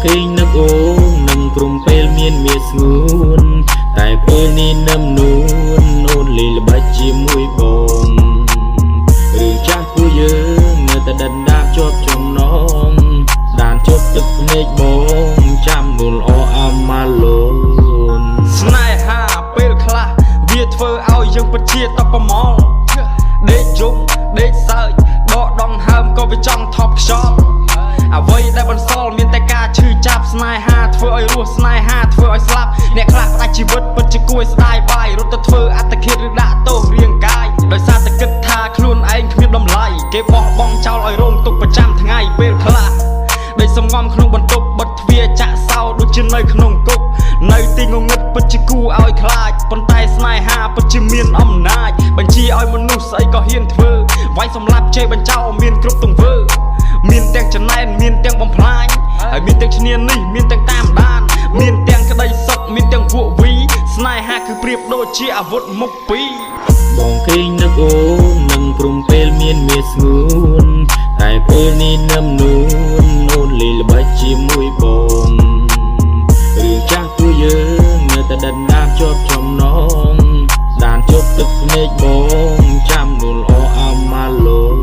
គេងនឹកអូននឹងព្រំពេលមានមាសស្ងួនតែពេលនេះនឹមនួនអូនលេងល្បិចជាមួយបងរឿងចាស់ពួកយើងនៅតែដណ្ដើមជាប់ចំណងដានជប់ទឹកភ្នែកបងចាំនួលអអាម៉ាឡូនស្នេហាពេលខ្លះវាធ្វើឲ្យយើងពិតជាតបប្រមល់ដេកយំដេកសើចដកដងហើមក៏វាចង់ថប់ខ្យល់អ្វីដែលបន្សល់មានតែការឈឺចាប់ស្នេហាធ្វើឲ្យរស់ស្នេហាធ្វើឲ្យស្លាប់អ្នកខ្លះផ្ដាច់ជីវិតពិតជាគួរស្ដាយបាយរត់ទៅធ្វើអត្តឃាតឬដាក់ទោសរាងកាយដោយសារតែគិតថាខ្លួនឯងគ្មានតម្លៃគេបោះបង់ចោលឲ្យរងទុក្ខប្រចាំថ្ងៃពេលខ្លះដេកសំងំក្នុងបន្ទប់បិទទ្វារចាក់សោដូចជានៅក្នុងគុកនៅទីងងឹតពិតជាគួរឲ្យខ្លាចប៉ុន្តែស្នេហាពិតជាមានអំណាចបញ្ជាឲ្យមនុស្សស្អីក៏ហ៊ានធ្វើវាយសម្លាប់ជេរបញ្ចោលមានគ្រប់ទង្វើមានទាំងចំណែនមានទាំងបំផ្លាញហើយមានទាំងឈ្នានីសមានទាំងតាមដានមានទាំងក្តីសុខមានទាំងពួកវីស្នេហាគឺប្រៀបដូចជាអាវុធមុខពីរបងគេងនឹកអូននឹងព្រំពេលមានមាសស្ងួនតែពេលនេះនឹមនួនអូនលេងល្បិចជាមួយបងរឿងចាស់ពួកយើងនៅតែដណ្ដើមជាប់ចំណងដានជប់ទឹកភ្នែកបងចាំនួលអអាម៉ាឡូន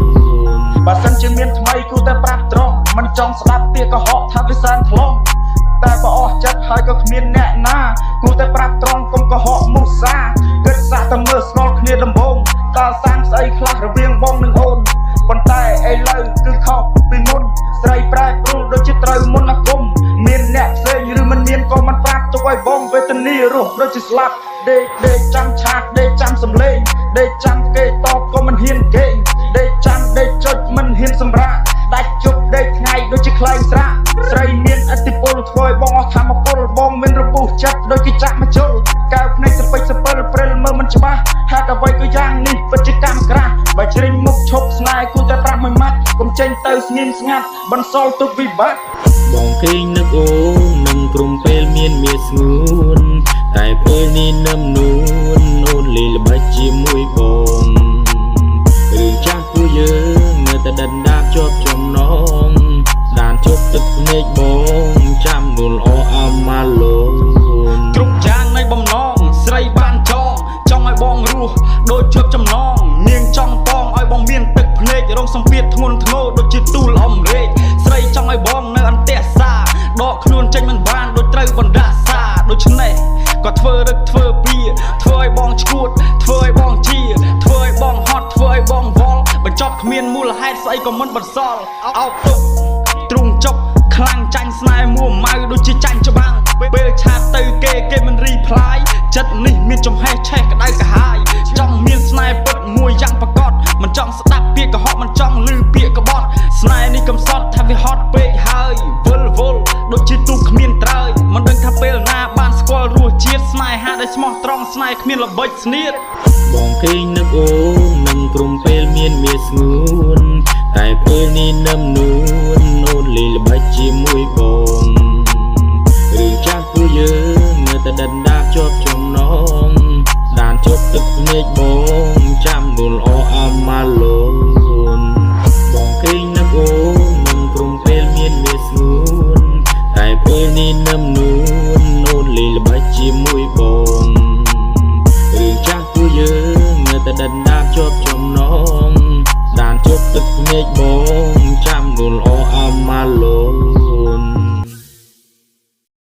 បើសិនជាមានថ្មីគូតែប្រាប់ត្រង់មិនចង់ស្ដាប់ពាក្យកុហកថាវាសែនខ្លងតែបើអស់ចិត្តហើយក៏គ្មានអ្នកណាគូតែប្រាប់ត្រង់កុំកុហកមុសាគិតសាតែមើលស្គាល់គ្នាដំបូងតើសាងស្អីខ្លះរវាងបងនិងអូនប៉ុន្តែឥឡូវគឺខុសពីមុនស្រីប្រែប្រួលដូចជាត្រូវមុនអាគមមានអ្នកផ្សេងឬមិនមានក៏មិនប្រាប់ទុកឲ្យបងវេទនារស់ដូចជាស្លាប់ដេកចាំឆាតដេកចាំសំឡេងដេកចាំគេតបក៏មិនហ៊ានគេដេកចាំដេកចុចមិនហ៊ានសម្រាកដាច់ជប់ដេកថ្ងៃដូចជាខ្លែងស្រាស្រីមានឥទ្ធិពលធ្វើឲ្យបងអស់ធម៌ពលបងមានរបួសចិត្តដូចជាចាក់មកជុលកៅភ្នែកសពេចសពិលព្រិលមើលមិនច្បាស់ហេតុអ្វីក៏យ៉ាងនេះពិតជាកម្មក្រាស់បើជ្រិញមុខឈប់ស្នេហ៍គូតែប្រាប់មួយម៉ាត់កុំចេញទៅស្ងៀមស្ងាត់បន្សល់ទុកវិបត្តិបងគេងនឹកអូននឹងព្រំពេលមានមាសស្ងួនតែពេលនេះនឹមនួនអូនលេងល្បិចជាមួយបងរឿងចាស់ពួកយើងនៅតែដណ្ដើមជាប់ចំណងដានជប់ទឹកភ្នែកបងចាំនួលអអាម៉ាឡូនគ្រប់យ៉ាងនៃបំណងស្រីបានចង់ឲ្យបងរស់ដូចជាប់ចំណងនាងចង់បងឲ្យបងមានទឹកភ្នែករងសម្ពាធធ្ងន់ធ្ងរដូចជាទូលអំរែកស្រីចង់ឲ្យបងនៅអន្ទះសាដកខ្លួនចេញមិនបានដូចត្រូវបណ្ដាសាដូច្នេះក៏ធ្វើរឹកធ្វើពៀធ្វើឲ្យបងឈួតធ្វើឲ្យបងជាធ្វើឲ្យបងហត់ធ្វើឲ្យបងវល់បញ្ចប់គ្មានមូលហេតុស្អីក៏មិនបន្សល់អោបទុកទ្រូងចុកខ្លាំងចាញ់ស្នេហ៍មួម៉ៅដូចជាចាញ់ច្បាំងពេលឆាតទៅគេមិនរីផ្លាយចិត្តនេះមានចំហេះឆេះក្តៅកាហាយចង់មានស្នេហ៍ពិតមួយយ៉ាងប្រកបមិនចង់ស្ដាប់ពាក្យកុហកមិនចង់ឮពាក្យក្បត់ស្នេហ៍នេះកំសត់ថាវាហត់ពេកហើយវល់ដូចជាទូកគ្មានត្រើយមិនដឹងថាពេលណាបានស្គាល់រសជាតិស្នេហាដែលស្មោះត្រង់ស្នេហ៍គ្មានល្បិចស្នៀតបងគេងនឹកអូននឹងព្រំពេលមានមាសស្ងួនតែពេលនេះនឹមនួនអូនលេងល្បិចជាមួយបងរឿងចាស់ពួកយើងនៅតែដណ្ដើមជាប់ចំណងដានជប់ទឹកភ្នែកបងចាំនួលអអាម៉ាឡូនបងគេងនឹកអូននឹងព្រំពេលមានមាសស្ងួនតែពេលនេះនឹមនួនអូនលេងល្បិចជាមួយបងរឿងចាស់ពួកយើងនៅតែដណ្ដើមជាប់ចំណងដានជប់ទឹកភ្នែកបង